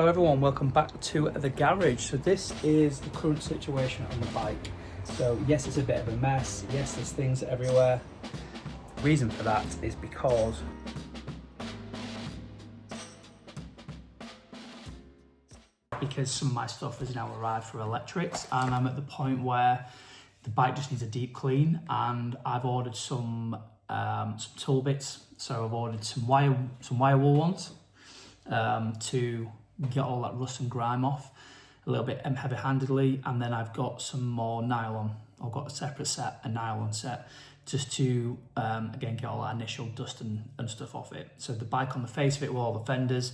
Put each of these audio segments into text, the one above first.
Hello everyone, welcome back to the garage. So this is the current situation on the bike. So yes, it's a bit of a mess. Yes, there's things everywhere. The reason for that is because some of my stuff has now arrived for electrics, and I'm at the point where the bike just needs a deep clean, and I've ordered some tool bits. So I've ordered some wire wool ones to get all that rust and grime off a little bit heavy-handedly, and then I've got some more nylon. I've got a separate set, a nylon set, just to again get all that initial dust and stuff off it. So the bike on the face of it, with all the fenders,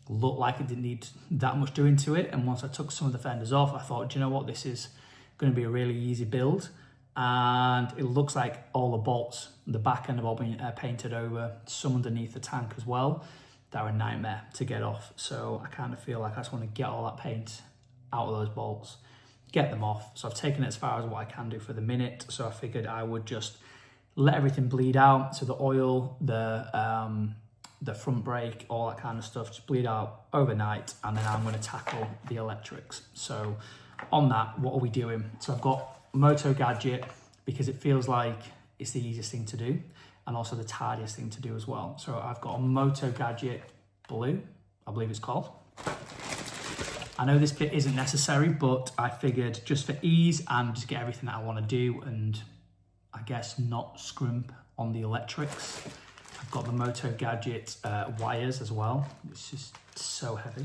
looked like it didn't need that much doing to it, and once I took some of the fenders off, I thought, do you know what, this is going to be a really easy build. And it looks like all the bolts, the back end have all been painted over, some underneath the tank as well. They're a nightmare to get off. So I kind of feel like I just want to get all that paint out of those bolts, get them off. So I've taken it as far as what I can do for the minute. So I figured I would just let everything bleed out. So the oil, the front brake, all that kind of stuff, just bleed out overnight. And then I'm going to tackle the electrics. So on that, what are we doing? So I've got Motogadget because it feels like it's the easiest thing to do, and also the tidiest thing to do as well. So I've got a Motogadget Blue, I believe it's called. I know this bit isn't necessary, but I figured just for ease and just get everything that I want to do, and I guess not scrimp on the electrics, I've got the Motogadget wires as well. It's just so heavy.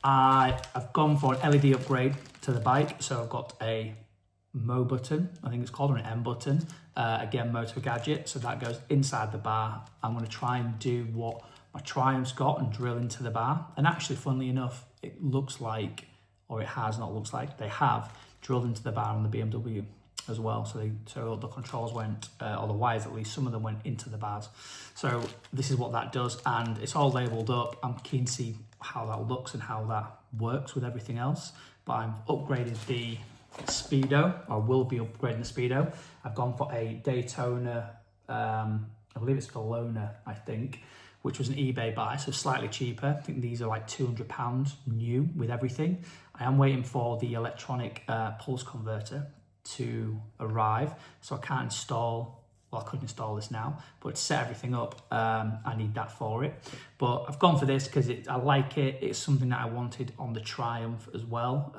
I've gone for an LED upgrade to the bike, so I've got a Mo button, I think it's called, or an M button. Again, Motogadget, so that goes inside the bar. I'm going to try and do what my Triumph's got and drill into the bar. And actually, funnily enough, it looks like, or it has not looks like, they have drilled into the bar on the BMW as well. So the controls went, or the wires at least, some of them went into the bars. So this is what that does, and it's all labelled up. I'm keen to see how that looks and how that works with everything else. But I've upgraded the Speedo, or will be upgrading the Speedo. I've gone for a Daytona, I believe it's Velona, I think, which was an eBay buy, so slightly cheaper. I think these are like £200 new with everything. I am waiting for the electronic pulse converter to arrive, so I can't install, well, I couldn't install this now, but to set everything up, I need that for it. But I've gone for this because I like it. It's something that I wanted on the Triumph as well.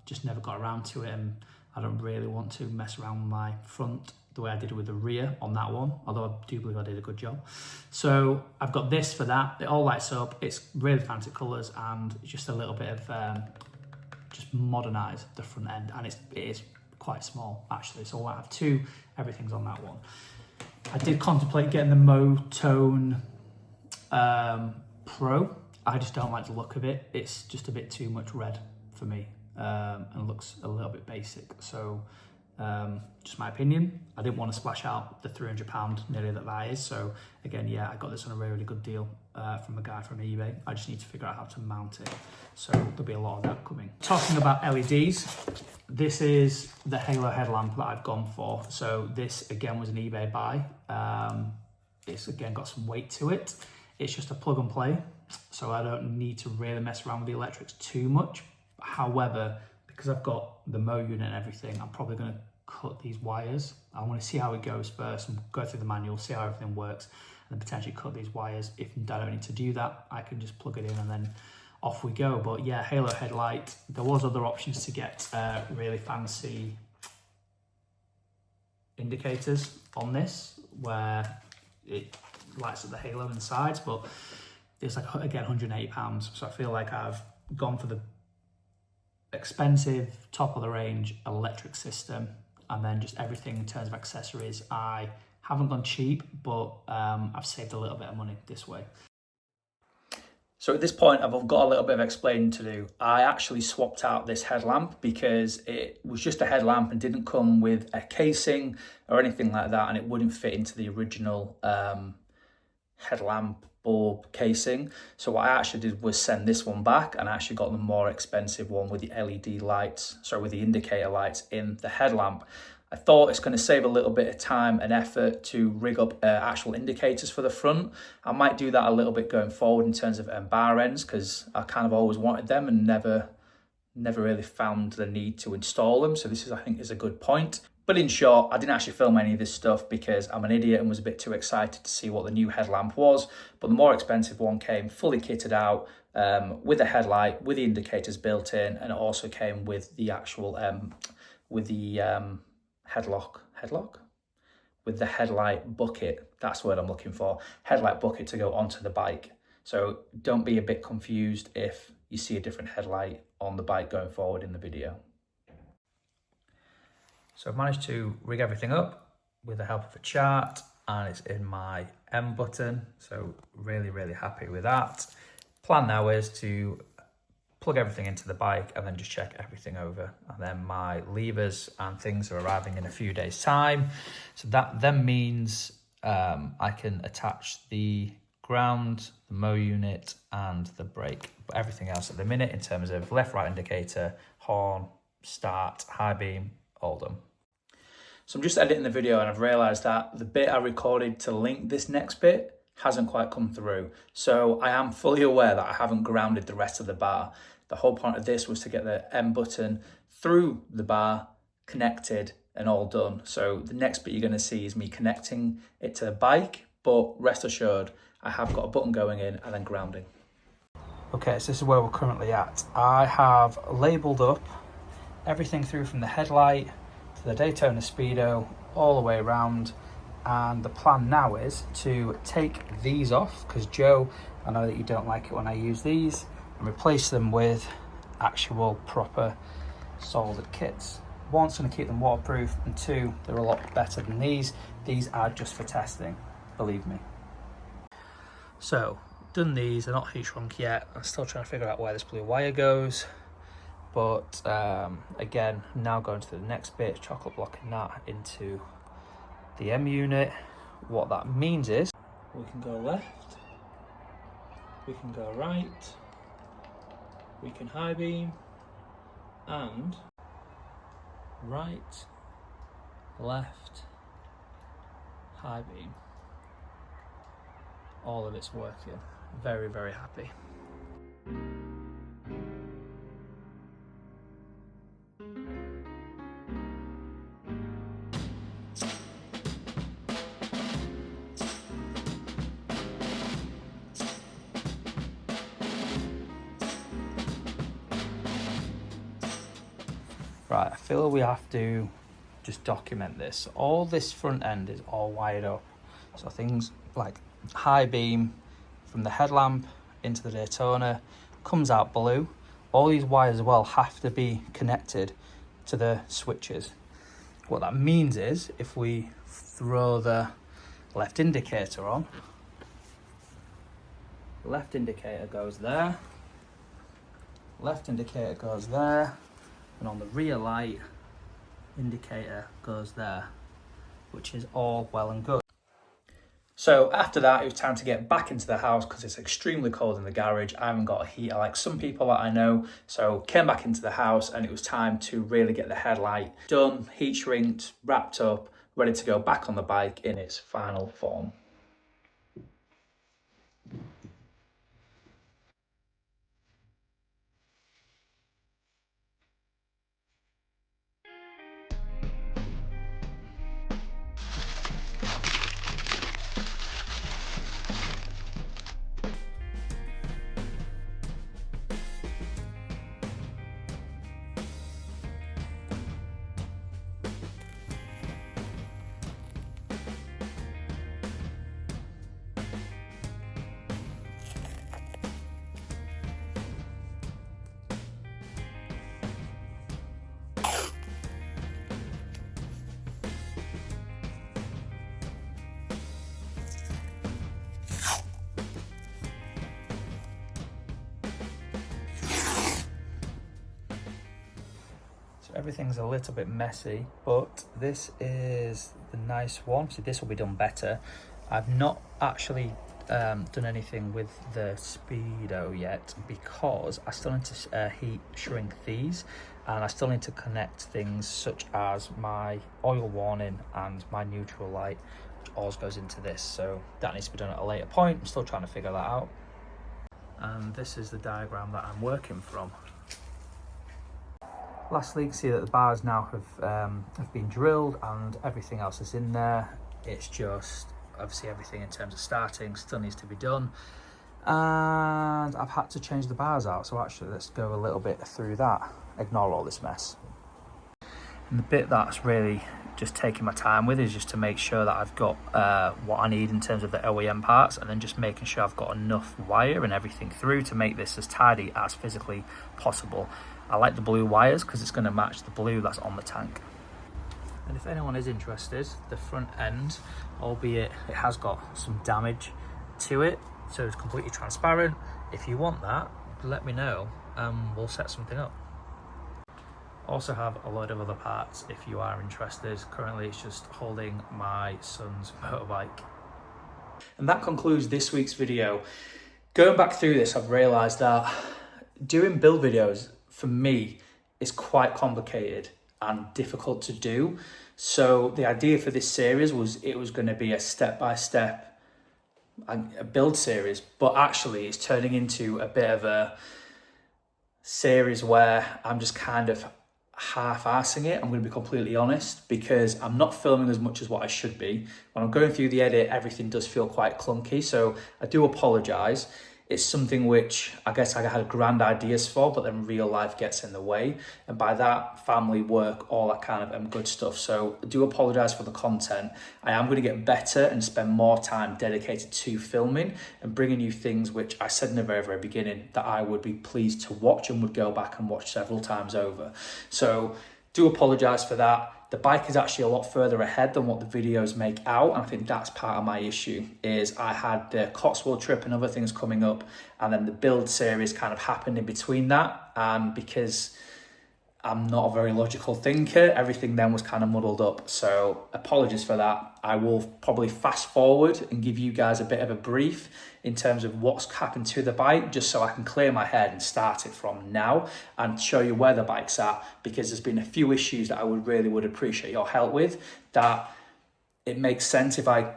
Just never got around to it, and I don't really want to mess around with my front the way I did with the rear on that one, although I do believe I did a good job. So I've got this for that. It all lights up. It's really fancy colours, and it's just a little bit of just modernise the front end, and it is quite small actually, so I have two, everything's on that one. I did contemplate getting the Motone Pro. I just don't like the look of it. It's just a bit too much red for me, and it looks a little bit basic. So just my opinion, I didn't want to splash out the £300 nearly that is. So again, yeah, I got this on a really good deal from a guy from eBay. I just need to figure out how to mount it, so there'll be a lot of that coming. Talking about LEDs, this is the Halo headlamp that I've gone for. So this again was an eBay buy. It's again got some weight to it. It's just a plug and play, so I don't need to really mess around with the electrics too much. However, because I've got the Mo unit and everything, I'm probably going to cut these wires. I want to see how it goes first and go through the manual, see how everything works, and then potentially cut these wires. If I don't need to do that, I can just plug it in and then off we go. But yeah, Halo headlight. There was other options to get really fancy indicators on this, where it lights up the halo in the sides, but it's like, again, £180. So I feel like I've gone for the expensive, top of the range electric system, and then just everything in terms of accessories. I haven't gone cheap, but I've saved a little bit of money this way. So at this point, I've got a little bit of explaining to do. I actually swapped out this headlamp because it was just a headlamp and didn't come with a casing or anything like that, and it wouldn't fit into the original headlamp bulb casing. So what I actually did was send this one back, and I actually got the more expensive one with the LED lights, with the indicator lights in the headlamp. I thought it's going to save a little bit of time and effort to rig up actual indicators for the front. I might do that a little bit going forward in terms of bar ends, because I kind of always wanted them and never really found the need to install them. So this is, I think, is a good point. But in short, I didn't actually film any of this stuff because I'm an idiot and was a bit too excited to see what the new headlamp was. But the more expensive one came fully kitted out with a headlight, with the indicators built in, and it also came with the actual headlock? With the headlight bucket. That's the word I'm looking for. Headlight bucket to go onto the bike. So don't be a bit confused if you see a different headlight on the bike going forward in the video. So I've managed to rig everything up with the help of a chart, and it's in my M button. So really, really happy with that. Plan now is to plug everything into the bike and then just check everything over. And then my levers and things are arriving in a few days' time. So that then means I can attach the ground, the mow unit and the brake. But everything else at the minute in terms of left, right indicator, horn, start, high beam, all done. So I'm just editing the video and I've realised that the bit I recorded to link this next bit hasn't quite come through. So I am fully aware that I haven't grounded the rest of the bar. The whole point of this was to get the M button through the bar, connected and all done. So the next bit you're going to see is me connecting it to the bike, but rest assured I have got a button going in and then grounding. Okay, so this is where we're currently at. I have labelled up everything through from the headlight to the Daytona Speedo all the way around, and the plan now is to take these off, because Joe, I know that you don't like it when I use these, and replace them with actual proper soldered kits. One, it's going to keep them waterproof, and two, they're a lot better than these. These are just for testing, believe me. So, done these, they're not heat shrunk yet. I'm still trying to figure out where this blue wire goes. But again, now going to the next bit, chocolate blocking that into the M unit. What that means is we can go left, we can go right, we can high beam, and right, left, high beam. All of it's working. Very, very happy. Right, I feel we have to just document this. All this front end is all wired up. So things like high beam from the headlamp into the Daytona comes out blue. All these wires as well have to be connected to the switches. What that means is if we throw the left indicator on, left indicator goes there, left indicator goes there, and on the rear light, indicator goes there, which is all well and good. So after that, it was time to get back into the house because it's extremely cold in the garage. I haven't got a heater like some people that I know. So came back into the house and it was time to really get the headlight done, heat shrinked, wrapped up, ready to go back on the bike in its final form. Everything's a little bit messy, but this is the nice one. So this will be done better. I've not actually done anything with the Speedo yet because I still need to heat shrink these, And I still need to connect things such as my oil warning and my neutral light, which all goes into this. So that needs to be done at a later point. I'm still trying to figure that out. And this is the diagram that I'm working from. Lastly, you can see that the bars now have been drilled and everything else is in there. It's just, obviously everything in terms of starting still needs to be done. And I've had to change the bars out. So actually, let's go a little bit through that. Ignore all this mess. And the bit that's really just taking my time with is just to make sure that I've got what I need in terms of the OEM parts, and then just making sure I've got enough wire and everything through to make this as tidy as physically possible. I like the blue wires because it's going to match the blue that's on the tank. And if anyone is interested, the front end, albeit it has got some damage to it, so it's completely transparent. If you want that, let me know and we'll set something up. Also have a load of other parts if you are interested. Currently it's just holding my son's motorbike. And that concludes this week's video. Going back through this, I've realised that doing build videos for me is quite complicated and difficult to do. So the idea for this series was it was going to be a step-by-step a build series, but actually it's turning into a bit of a series where I'm just kind of half-arsing it. I'm going to be completely honest, because I'm not filming as much as what I should be. When I'm going through the edit, everything does feel quite clunky, so I do apologise. It's something which I guess I had grand ideas for, but then real life gets in the way. And by that, family, work, all that kind of good stuff. So I do apologise for the content. I am going to get better and spend more time dedicated to filming and bringing you things which I said in the very, very beginning that I would be pleased to watch and would go back and watch several times over. So do apologise for that. The bike is actually a lot further ahead than what the videos make out, and I think that's part of my issue, is I had the Cotswold trip and other things coming up, and then the build series kind of happened in between that, and because I'm not a very logical thinker, everything then was kind of muddled up. So apologies for that. I will probably fast forward and give you guys a bit of a brief in terms of what's happened to the bike, just so I can clear my head and start it from now and show you where the bike's at, because there's been a few issues that I would appreciate your help with, that it makes sense if I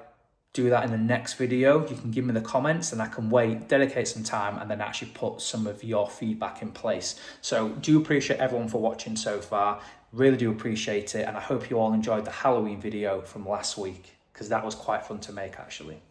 do that in the next video. You can give me the comments and I can wait, dedicate some time, and then actually put some of your feedback in place. So do appreciate everyone for watching so far. Really do appreciate it. And I hope you all enjoyed the Halloween video from last week, because that was quite fun to make actually.